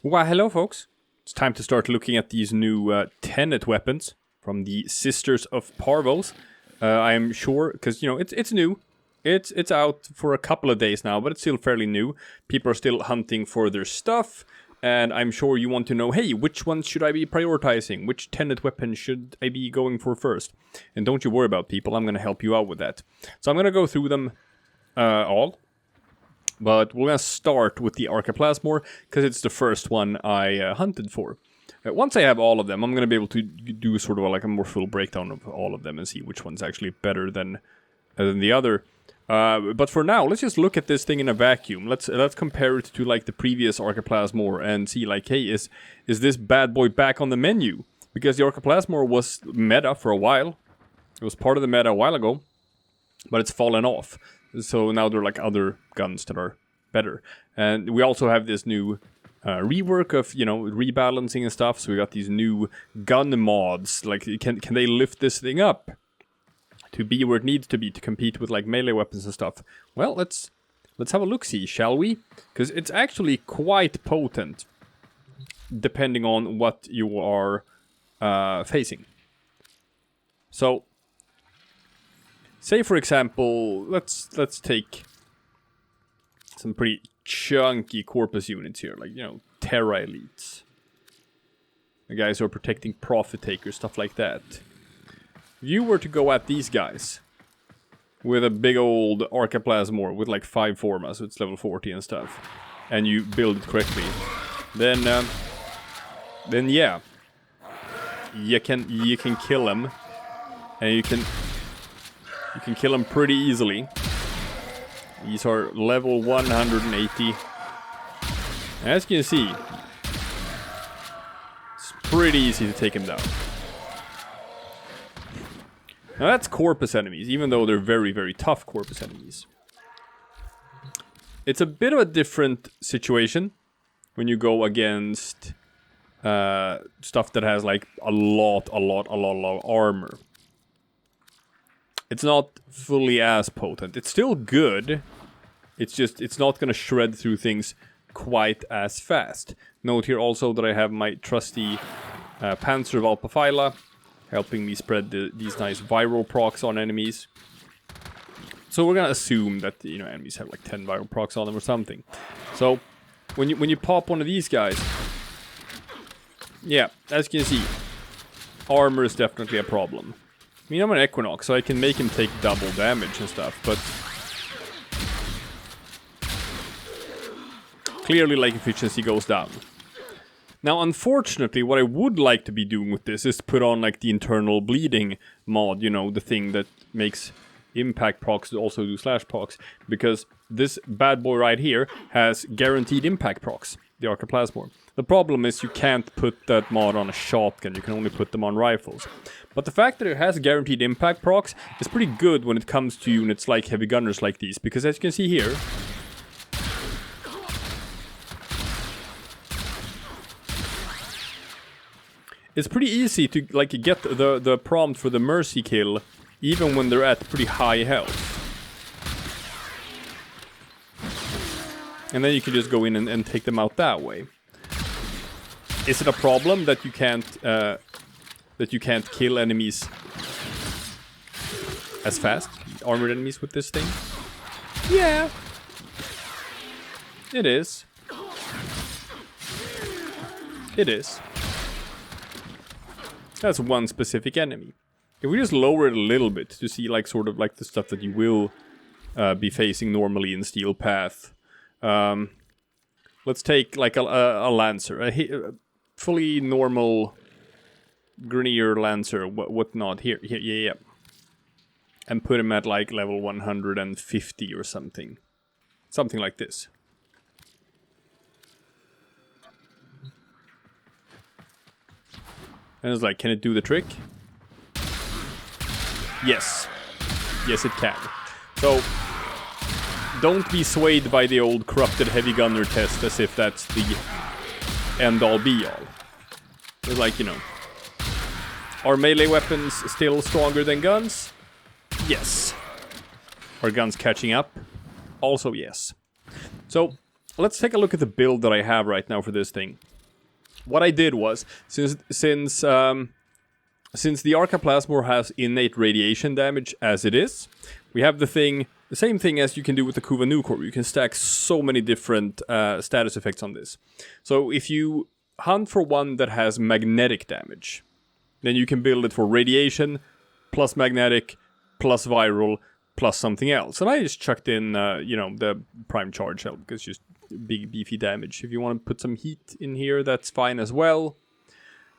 Well, hello folks. It's time to start looking at these new Tenet weapons from the Sisters of Parvos. I am sure, because, you know, it's new. It's out for a couple of days now, but it's still fairly new. People are still hunting for their stuff, and I'm sure you want to know, hey, which ones should I be prioritizing? Which Tenet weapon should I be going for first? And don't you worry about people, I'm going to help you out with that. So I'm going to go through them all. But we're going to start with the Arca Plasmor, because it's the first one I hunted for. Once I have all of them, I'm going to be able to do sort of like a more full breakdown of all of them and see which one's actually better than the other. But for now, let's just look at this thing in a vacuum. Let's compare it to like the previous Arca Plasmor and see like, hey, is this bad boy back on the menu? Because the Arca Plasmor was meta for a while. It was part of the meta a while ago, but it's fallen off. So now there are like other guns that are better. And we also have this new rework of, you know, rebalancing and stuff. So we got these new gun mods. Like, can they lift this thing up to be where it needs to be to compete with like melee weapons and stuff? Well, let's have a look-see, shall we? Because it's actually quite potent, depending on what you are facing. So, say for example, let's take some pretty chunky corpus units here, like, you know, Terra elites. The guys who are protecting profit takers, stuff like that. If you were to go at these guys with a big old Arca Plasmor with like 5 formas, so it's level 40 and stuff, and you build it correctly, then yeah, you can kill them, and you can kill them pretty easily. These are level 180. As you can see, it's pretty easy to take them down. Now that's corpus enemies, even though they're very, very tough corpus enemies. It's a bit of a different situation when you go against stuff that has like a lot of armor. It's not fully as potent. It's still good. It's just, it's not going to shred through things quite as fast. Note here also that I have my trusty Panzer of Alpaphyla, helping me spread these nice viral procs on enemies. So we're going to assume that, you know, enemies have like 10 viral procs on them or something. So when you pop one of these guys, yeah, as you can see, armor is definitely a problem. I mean, I'm an Equinox, so I can make him take double damage and stuff, but clearly, like, efficiency goes down. Now, unfortunately, what I would like to be doing with this is put on, like, the internal bleeding mod, you know, the thing that makes impact procs also do slash procs, because this bad boy right here has guaranteed impact procs, the Arca Plasmor. The problem is you can't put that mod on a shotgun, you can only put them on rifles. But the fact that it has guaranteed impact procs is pretty good when it comes to units like heavy gunners like these, because as you can see here, it's pretty easy to like get the prompt for the mercy kill even when they're at pretty high health. And then you can just go in and take them out that way. Is it a problem that you can't kill enemies as fast, armored enemies with this thing? Yeah, it is. It is. That's one specific enemy. If we just lower it a little bit to see like sort of like the stuff that you will be facing normally in Steel Path. Let's take like a Lancer, a fully normal Grineer Lancer, whatnot, here, yeah. And put him at like level 150 or something. Something like this. And it's like, can it do the trick? Yes. Yes, it can. So, don't be swayed by the old corrupted heavy gunner test as if that's the end-all be-all. It's like, you know, are melee weapons still stronger than guns? Yes. Are guns catching up? Also yes. So, let's take a look at the build that I have right now for this thing. what I did was, since the Arca Plasmor has innate radiation damage as it is, we have the same thing as you can do with the Kuva Nucor. You can stack so many different status effects on this. So if you hunt for one that has magnetic damage, then you can build it for radiation, plus magnetic, plus viral, plus something else. And I just chucked in, the prime charge shell, because it's just big beefy damage. If you want to put some heat in here, that's fine as well.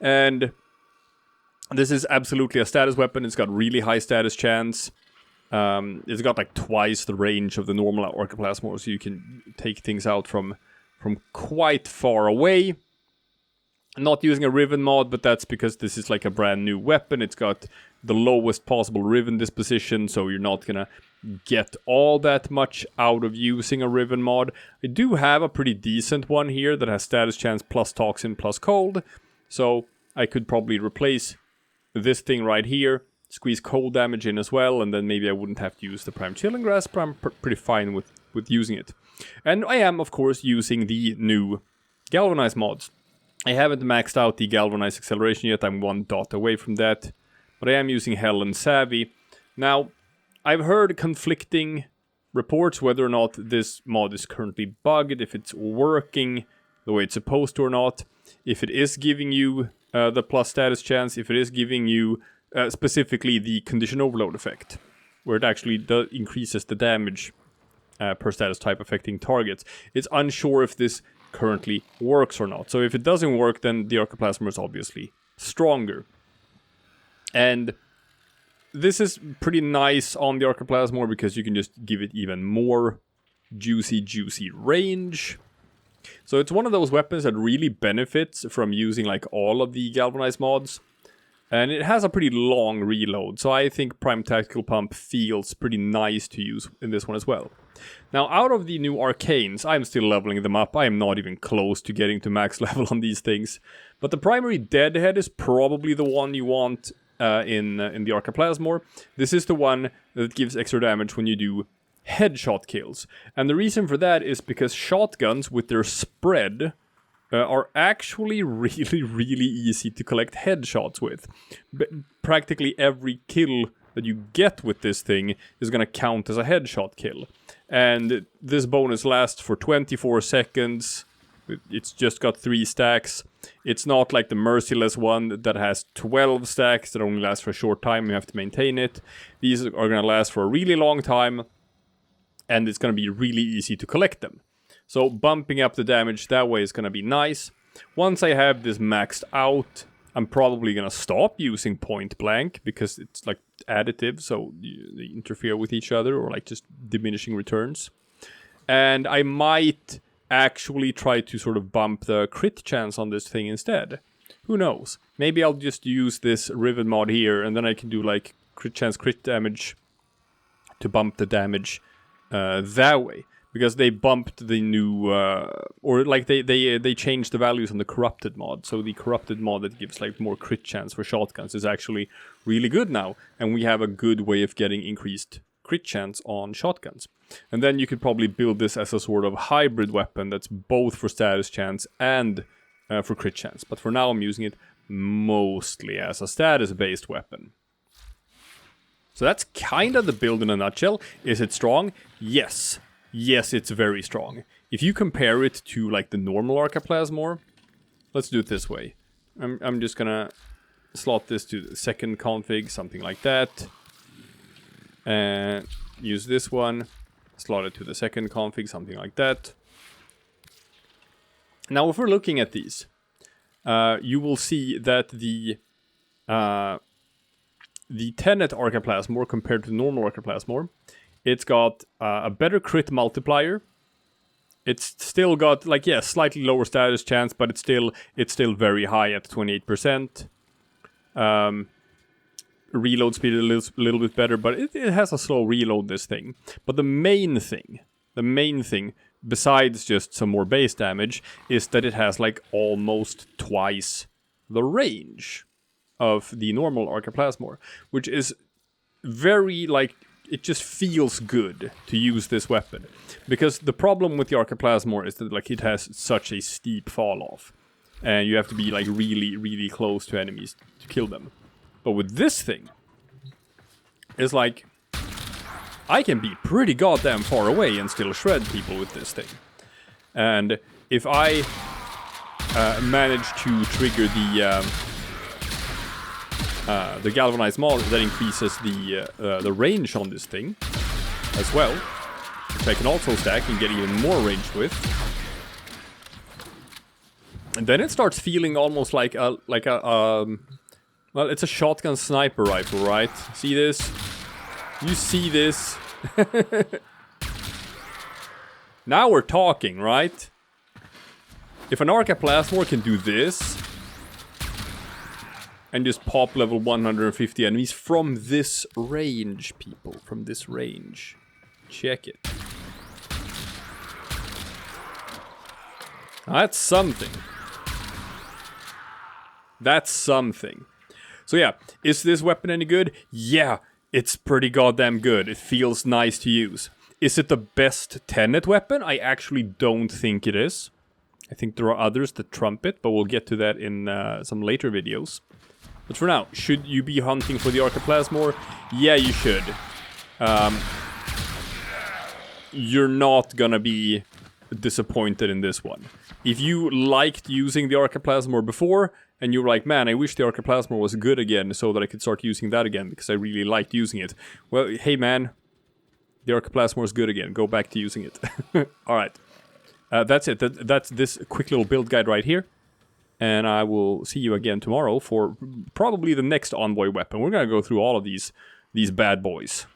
And this is absolutely a status weapon. It's got really high status chance. It's got like twice the range of the normal Arca Plasmor, so you can take things out from quite far away. Not using a Riven mod, but that's because this is like a brand new weapon. It's got the lowest possible Riven disposition, so you're not gonna get all that much out of using a Riven mod. I do have a pretty decent one here that has status chance plus toxin plus cold, so I could probably replace this thing right here, squeeze cold damage in as well, and then maybe I wouldn't have to use the Prime Chilling Grasp, but I'm pretty fine with using it. And I am, of course, using the new Galvanize mods. I haven't maxed out the Galvanize acceleration yet, I'm 1 dot away from that, but I am using Hell and Savvy. Now, I've heard conflicting reports whether or not this mod is currently bugged, if it's working the way it's supposed to or not, if it is giving you the plus status chance, if it is giving you specifically the condition overload effect, where it actually increases the damage per status type affecting targets. It's unsure if this currently works or not. So if it doesn't work, then the Arca Plasmor is obviously stronger. And this is pretty nice on the Arca Plasmor because you can just give it even more juicy range. So it's one of those weapons that really benefits from using like all of the Galvanize mods. And it has a pretty long reload, so I think Prime Tactical Pump feels pretty nice to use in this one as well. Now, out of the new Arcanes, I'm still leveling them up. I am not even close to getting to max level on these things. But the primary Deadhead is probably the one you want in the Arca Plasmor. This is the one that gives extra damage when you do headshot kills. And the reason for that is because shotguns with their spread are actually really easy to collect headshots with. Practically every kill that you get with this thing is going to count as a headshot kill. And this bonus lasts for 24 seconds. It's just got 3 stacks. It's not like the Merciless one that has 12 stacks that only lasts for a short time. You have to maintain it. These are going to last for a really long time. And it's going to be really easy to collect them. So bumping up the damage that way is going to be nice. Once I have this maxed out, I'm probably going to stop using point blank because it's like additive, so they interfere with each other or like just diminishing returns. And I might actually try to sort of bump the crit chance on this thing instead. Who knows? Maybe I'll just use this Riven mod here and then I can do like crit chance, crit damage to bump the damage that way. Because they bumped the new, or like they changed the values on the corrupted mod. So the corrupted mod that gives like more crit chance for shotguns is actually really good now. And we have a good way of getting increased crit chance on shotguns. And then you could probably build this as a sort of hybrid weapon that's both for status chance and for crit chance. But for now I'm using it mostly as a status-based weapon. So that's kind of the build in a nutshell. Is it strong? Yes. Yes, it's very strong. If you compare it to like the normal Arca Plasmor, let's do it this way. I'm just gonna slot this to the second config, something like that. And use this one, slot it to the second config, something like that. Now if we're looking at these, you will see that the Tenet Arca Plasmor compared to the normal Arca Plasmor, it's got a better crit multiplier. It's still got, like, yeah, slightly lower status chance, but it's still very high at 28%. Reload speed a little bit better, but it has a slow reload, this thing. But the main thing, besides just some more base damage, is that it has, like, almost twice the range of the normal Arca Plasmor, which is very, like, it just feels good to use this weapon. Because the problem with the Arca Plasmor is that like it has such a steep fall off. And you have to be like really, really close to enemies to kill them. But with this thing, it's like, I can be pretty goddamn far away and still shred people with this thing. And if I manage to trigger the galvanized mod, that increases the range on this thing as well, which I can also stack and get even more range with. And then it starts feeling almost like a well, it's a shotgun sniper rifle, right? See this? You see this? Now we're talking, right? If an Arca Plasmor can do this and just pop level 150 enemies from this range, people, from this range. Check it. That's something. That's something. So yeah, is this weapon any good? Yeah, it's pretty goddamn good. It feels nice to use. Is it the best Tenet weapon? I actually don't think it is. I think there are others that trump it, but we'll get to that in some later videos. But for now, should you be hunting for the Arca Plasmor? Yeah, you should. You're not gonna be disappointed in this one. If you liked using the Arca Plasmor before, and you're like, man, I wish the Arca Plasmor was good again so that I could start using that again because I really liked using it. Well, hey man, the Arca Plasmor is good again. Go back to using it. Alright. That's it. That's this quick little build guide right here. And I will see you again tomorrow for probably the next Envoy weapon. We're gonna go through all of these bad boys.